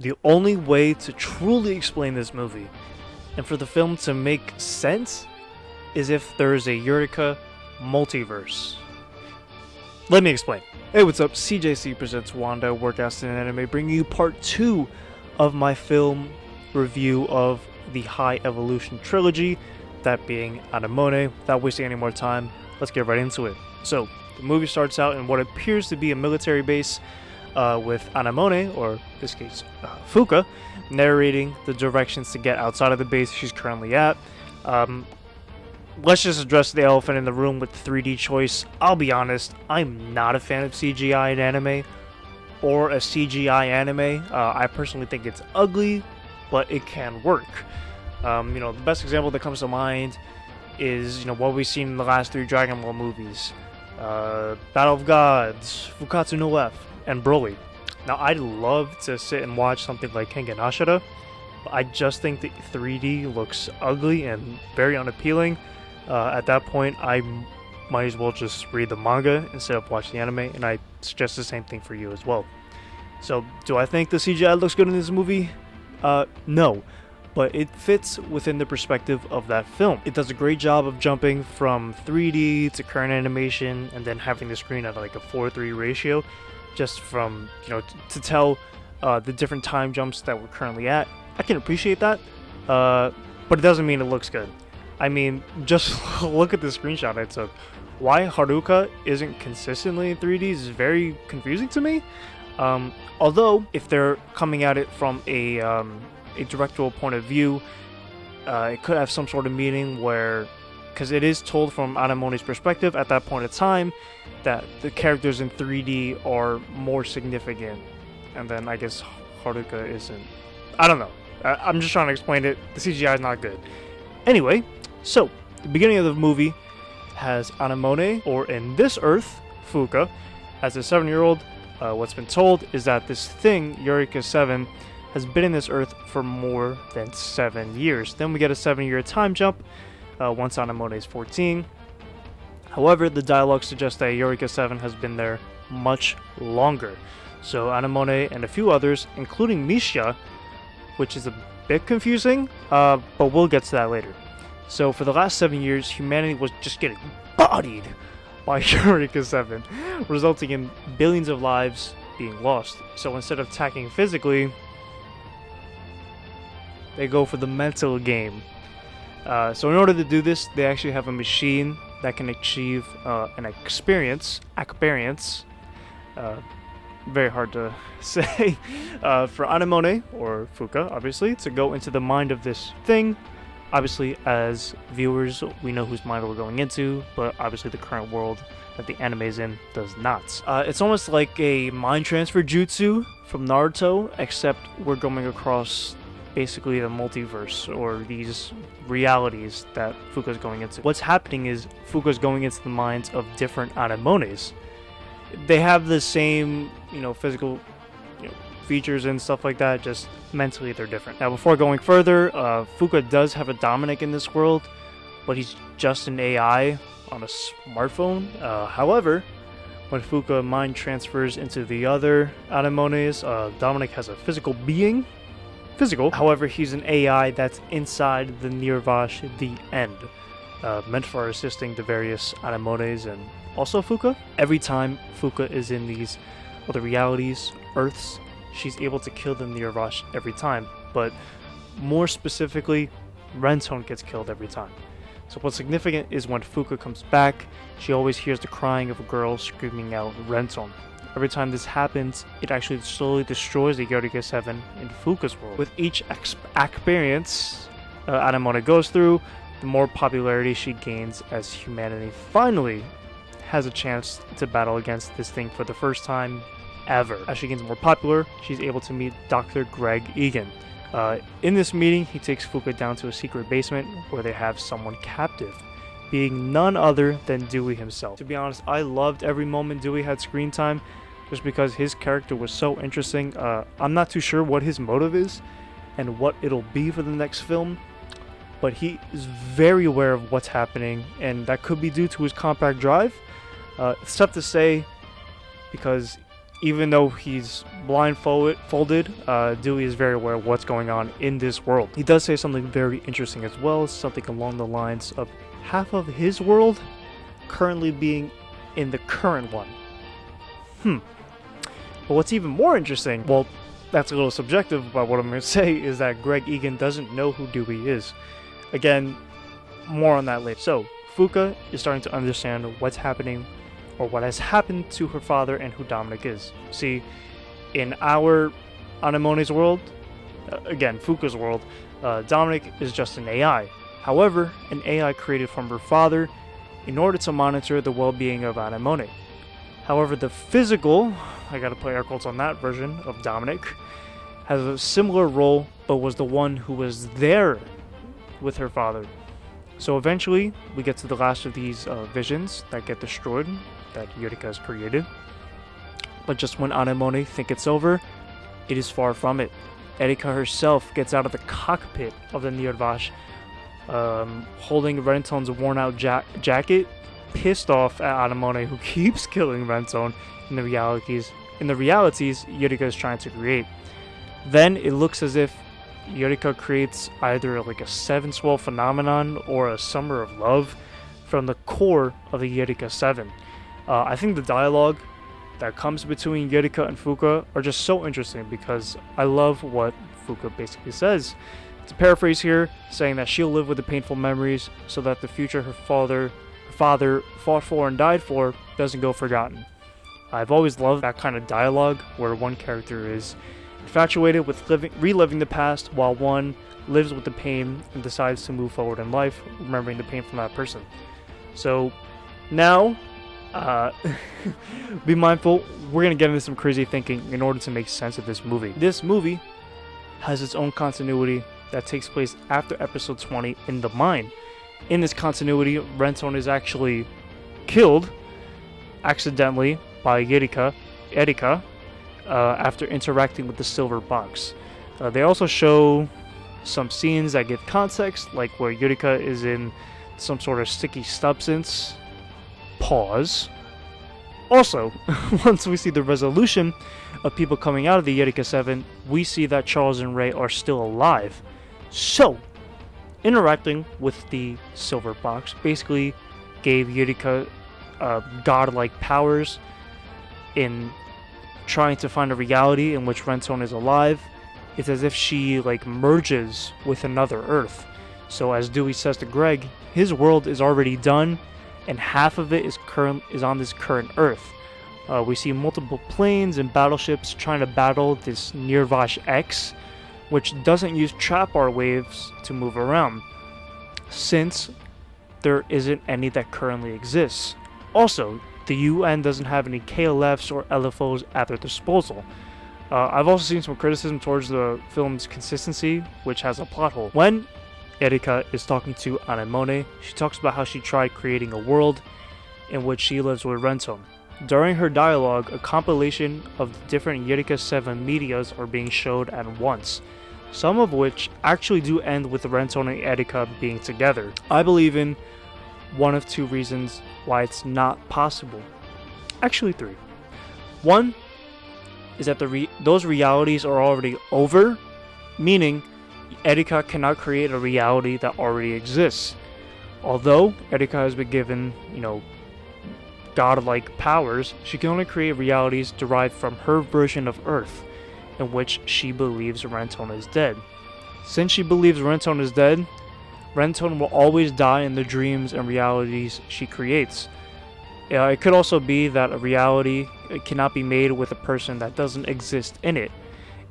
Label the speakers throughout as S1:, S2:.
S1: The only way to truly explain this movie, and for the film to make sense, is if there is a Eureka multiverse. Let me explain. Hey, what's up? CJC presents WandA, Workouts in Anime, bringing you part 2 of my film review of the Hi-Evolution trilogy, that being Anemone. Without wasting any more time, let's get right into it. So, the movie starts out in what appears to be a military base, with Anemone, or in this case, Fuka, narrating the directions to get outside of the base she's currently at. Let's just address the elephant in the room with 3D choice. I'll be honest, I'm not a fan of CGI in anime, or a CGI anime. I personally think it's ugly, but it can work. The best example that comes to mind is, what we've seen in the last 3 Dragon Ball movies. Battle of Gods, Fukatsu no F, and Broly. Now, I'd love to sit and watch something like Kengan Ashura, but I just think the 3D looks ugly and very unappealing. At that point, I might as well just read the manga instead of watch the anime, and I suggest the same thing for you as well. So, do I think the CGI looks good in this movie? No. But it fits within the perspective of that film. It does a great job of jumping from 3D to current animation and then having the screen at like a 4:3 ratio, just from, to tell the different time jumps that we're currently at. I can appreciate that, but it doesn't mean it looks good. I mean, just look at the screenshot I took. Why Haruka isn't consistently in 3D is very confusing to me. Although, if they're coming at it from a directorial point of view, it could have some sort of meaning where, because it is told from Anemone's perspective at that point in time, that the characters in 3D are more significant, and then I guess Haruka isn't. I don't know. I'm just trying to explain it. The CGI is not good. Anyway, so the beginning of the movie has Anemone, or in this Earth, Fuka, as a 7-year-old. What's been told is that this thing, Eureka 7, has been in this Earth for more than 7 years. Then we get a 7-year time jump once Anemone is 14. However, the dialogue suggests that Eureka 7 has been there much longer. So Anemone and a few others, including Misha, which is a bit confusing, but we'll get to that later. So for the last 7 years, humanity was just getting bodied by Eureka 7, resulting in billions of lives being lost. So instead of attacking physically, they go for the mental game. So in order to do this, they actually have a machine that can achieve an experience, very hard to say, for Anemone, or Fuka, obviously, to go into the mind of this thing. Obviously, as viewers, we know whose mind we're going into, but obviously the current world that the anime is in does not. It's almost like a mind transfer jutsu from Naruto, except we're going across basically the multiverse, or these realities that Fuka's going into. What's happening is Fuka's going into the minds of different Anemones. They have the same, physical, features and stuff like that, just mentally they're different. Now, before going further, Fuka does have a Dominic in this world, but he's just an AI on a smartphone. However, when Fuka mind transfers into the other Anemones, Dominic has a physical being. However, he's an AI that's inside the Nirvash, the end, meant for assisting the various Anemones and also Fuka. Every time Fuka is in these other realities, Earths, she's able to kill the Nirvash every time, but more specifically, Renton gets killed every time. So what's significant is when Fuka comes back, she always hears the crying of a girl screaming out Renton. Every time this happens, it actually slowly destroys the Eureka 7 in Fuka's world. With each experience Anemone goes through, the more popularity she gains as humanity finally has a chance to battle against this thing for the first time ever. As she gets more popular, she's able to meet Dr. Greg Egan. In this meeting, he takes Fuka down to a secret basement where they have someone captive, being none other than Dewey himself. To be honest, I loved every moment Dewey had screen time, just because his character was so interesting. I'm not too sure what his motive is and what it'll be for the next film, but he is very aware of what's happening, and that could be due to his compact drive. It's tough to say because even though he's blindfolded, Dewey is very aware of what's going on in this world. He does say something very interesting as well, something along the lines of half of his world currently being in the current one. But what's even more interesting, well, that's a little subjective, but what I'm going to say is that Greg Egan doesn't know who Dewey is. Again, more on that later. So, Fuka is starting to understand what's happening, or what has happened to her father and who Dominic is. See, in our Anemone's world, again, Fuka's world, Dominic is just an AI. However, an AI created from her father in order to monitor the well-being of Anemone. However, the physical, I gotta put air quotes on that version of Dominic, has a similar role, but was the one who was there with her father. So eventually, we get to the last of these visions that get destroyed, that Eureka has created. But just when Anemone think it's over, it is far from it. Eureka herself gets out of the cockpit of the Nirvash, holding Renton's worn-out jacket, pissed off at Anemone, who keeps killing Renton in the realities Eureka is trying to create. Then it looks as if Eureka creates either like a seven swell phenomenon or a summer of love from the core of the Eureka 7. I think the dialogue that comes between Eureka and Fuka are just so interesting because I love what Fuka basically says. To paraphrase here, saying that she'll live with the painful memories so that the future her father fought for and died for doesn't go forgotten. I've always loved that kind of dialogue where one character is infatuated with reliving the past while one lives with the pain and decides to move forward in life, remembering the pain from that person. So now, be mindful, we're going to get into some crazy thinking in order to make sense of this movie. This movie has its own continuity that takes place after episode 20 in the mine. In this continuity, Renton is actually killed accidentally by Eureka after interacting with the silver box. They also show some scenes that give context, like where Eureka is in some sort of sticky substance. Pause. Also, once we see the resolution of people coming out of the Eureka 7, we see that Charles and Ray are still alive. So, interacting with the silver box basically gave Eureka godlike powers in trying to find a reality in which Renton is alive. It's as if she merges with another Earth. So as Dewey says to Greg, his world is already done, and half of it is on this current Earth. We see multiple planes and battleships trying to battle this Nirvash X, which doesn't use trapbar waves to move around, since there isn't any that currently exists. Also, the UN doesn't have any KLFs or LFOs at their disposal. I've also seen some criticism towards the film's consistency, which has a plot hole. When Eureka is talking to Anemone, she talks about how she tried creating a world in which she lives with Renton. During her dialogue, a compilation of the different Eureka 7 medias are being showed at once, some of which actually do end with Renton and Eureka being together. I believe in one of two reasons why it's not possible. Actually, three. One is that those realities are already over, meaning Eureka cannot create a reality that already exists. Although Eureka has been given, godlike powers, she can only create realities derived from her version of Earth, in which she believes Renton is dead. Since she believes Renton is dead, Renton will always die in the dreams and realities she creates. It could also be that a reality cannot be made with a person that doesn't exist in it.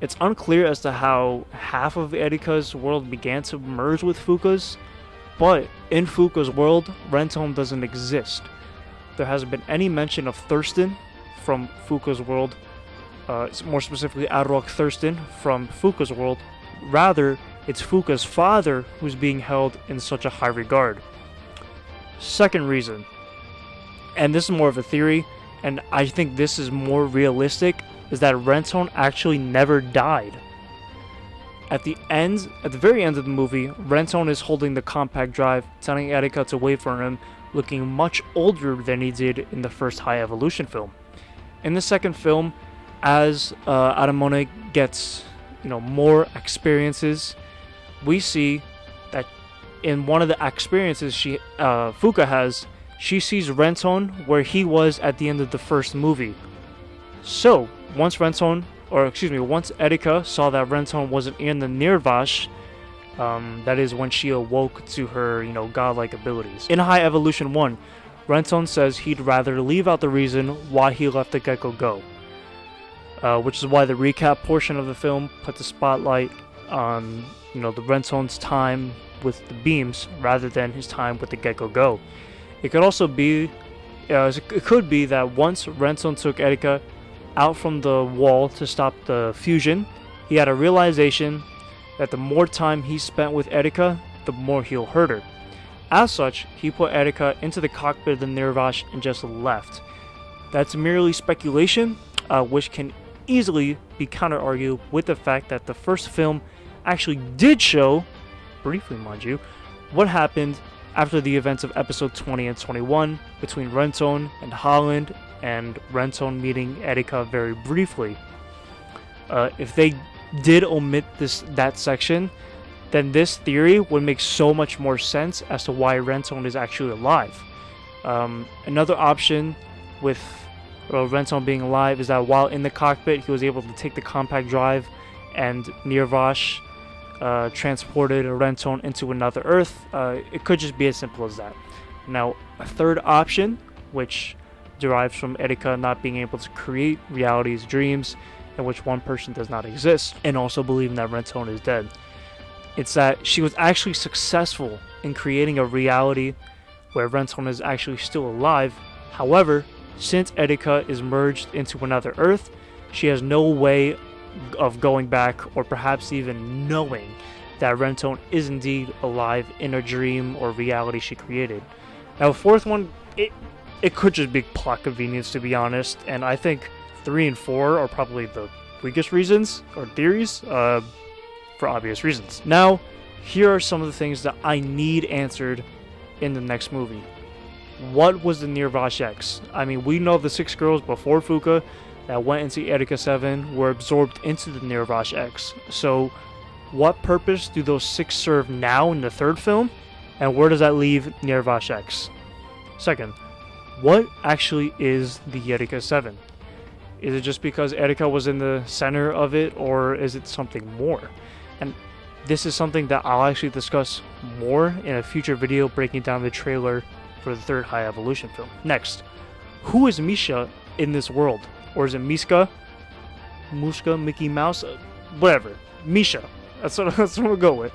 S1: It's unclear as to how half of Eureka's world began to merge with Fuka's, but in Fuka's world, Renton doesn't exist. There hasn't been any mention of Thurston from Fuka's world, more specifically Adrock Thurston from Fuka's world. Rather, it's Fuka's father who's being held in such a high regard. Second reason, and this is more of a theory, and I think this is more realistic, is that Renton actually never died. At the very end of the movie, Renton is holding the compact drive, telling Eureka to wait for him, looking much older than he did in the first High Evolution film. In the second film, as Anemone gets, more experiences, we see that in one of the experiences Fuka has, she sees Renton where he was at the end of the first movie. So once Eureka saw that Renton wasn't in the Nirvash, that is when she awoke to her, godlike abilities. In High Evolution 1, Renton says he'd rather leave out the reason why he let the gecko go, which is why the recap portion of the film put the spotlight on, the Renton's time with the beams rather than his time with the gecko go. It could also be, it could be that once Renton took Eureka out from the wall to stop the fusion, he had a realization that the more time he spent with Eureka, the more he'll hurt her. As such, he put Eureka into the cockpit of the Nirvash and just left. That's merely speculation, which can easily be counter-argued with the fact that the first film actually did show, briefly mind you, what happened after the events of episode 20 and 21 between Renton and Holland, and Renton meeting Eureka very briefly. If they did omit that section, then this theory would make so much more sense as to why Renton is actually alive. Another option with Renton being alive is that while in the cockpit, he was able to take the compact drive, and Nirvash transported Renton into another Earth. It could just be as simple as that. Now, a third option, which derives from Eureka not being able to create realities, dreams, in which one person does not exist, and also believing that Renton is dead. It's that she was actually successful in creating a reality where Renton is actually still alive. However, since Eureka is merged into another Earth, she has no way of going back or perhaps even knowing that Renton is indeed alive in a dream or reality she created. Now, the fourth one, it could just be plot convenience, to be honest, and I think 3 and 4 are probably the weakest reasons or theories, for obvious reasons. Now, here are some of the things that I need answered in the next movie. What was the Nirvash X? I mean, we know the 6 girls before Fuka that went into Eureka 7 were absorbed into the Nirvash X. So, what purpose do those 6 serve now in the third film? And where does that leave Nirvash X? Second, what actually is the Eureka 7? Is it just because Eureka was in the center of it, or is it something more? And this is something that I'll actually discuss more in a future video breaking down the trailer for the third High Evolution film. Next, who is Misha in this world? Or is it Miska? Mushka, Mickey Mouse? Whatever. Misha. That's what we'll go with.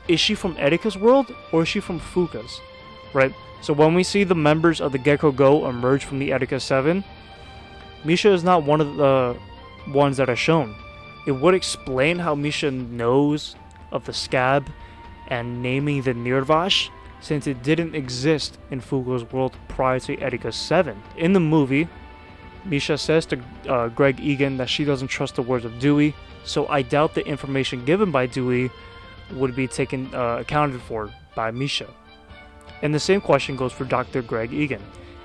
S1: Is she from Eureka's world, or is she from Fuka's? Right? So when we see the members of the Gecko Go emerge from the Eureka 7, Misha is not one of the ones that are shown. It would explain how Misha knows of the scab and naming the Nirvash, since it didn't exist in Fuka's world prior to Eureka 7. In the movie, Misha says to Greg Egan that she doesn't trust the words of Dewey, so I doubt the information given by Dewey would be taken accounted for by Misha. And the same question goes for Dr. Greg Egan.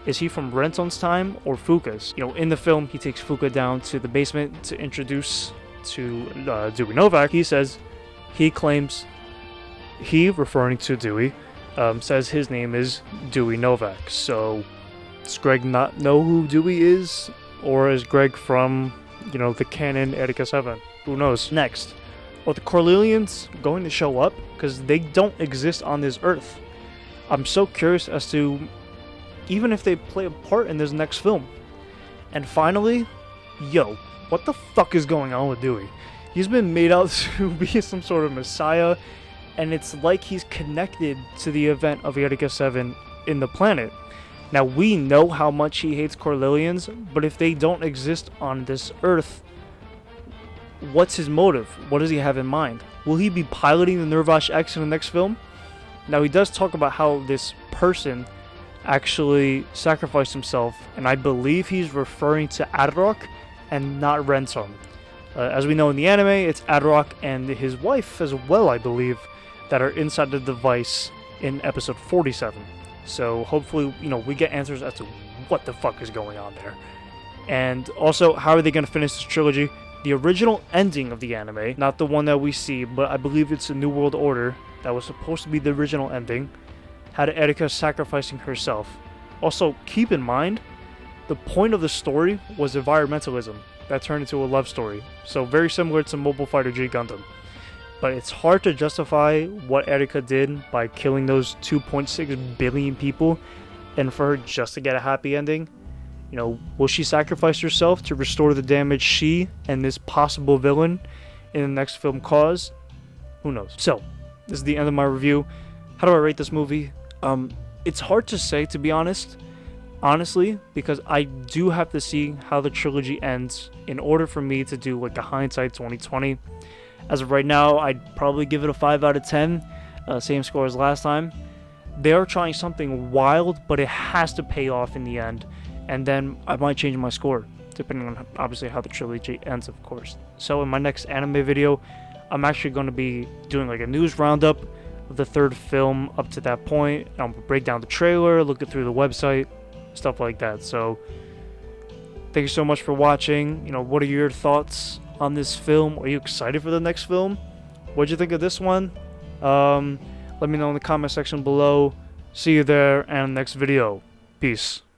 S1: Is he from Renton's time or Fuka's? In the film, he takes Fuka down to the basement to introduce to Dewey Novak. He claims, referring to Dewey, says his name is Dewey Novak. So, does Greg not know who Dewey is? Or is Greg from, the canon Eureka 7? Who knows? Next, are the Corlelians going to show up? Because they don't exist on this Earth. I'm so curious as to even if they play a part in this next film. And finally, what the fuck is going on with Dewey? He's been made out to be some sort of messiah, and it's like he's connected to the event of Eureka 7 in the planet. Now, we know how much he hates Corlelians, but if they don't exist on this Earth, what's his motive? What does he have in mind? Will he be piloting the Nirvash X in the next film? Now, he does talk about how this person actually sacrificed himself, and I believe he's referring to Adrock and not Renton. As we know in the anime, it's Adrock and his wife as well, I believe, that are inside the device in episode 47. So hopefully, we get answers as to what the fuck is going on there. And also, how are they going to finish this trilogy? The original ending of the anime, not the one that we see, but I believe it's a New World Order, that was supposed to be the original ending, had Eureka sacrificing herself. Also, keep in mind, the point of the story was environmentalism that turned into a love story. So very similar to Mobile Fighter G Gundam. But it's hard to justify what Eureka did by killing those 2.6 billion people and for her just to get a happy ending. You know, will she sacrifice herself to restore the damage she and this possible villain in the next film caused? Who knows? So, this is the end of my review. How do I rate this movie? It's hard to say, to be honest. Honestly, because I do have to see how the trilogy ends in order for me to do like a hindsight 2020. As of right now, I'd probably give it a 5 out of 10. Same score as last time. They are trying something wild, but it has to pay off in the end. And then I might change my score, depending on obviously how the trilogy ends, of course. So in my next anime video, I'm actually going to be doing like a news roundup of the third film up to that point. I'm going to break down the trailer, look it through the website, stuff like that. So thank you so much for watching. You know, what are your thoughts on this film? Are you excited for the next film? What'd you think of this one? Let me know in the comment section below. See you there and next video. Peace.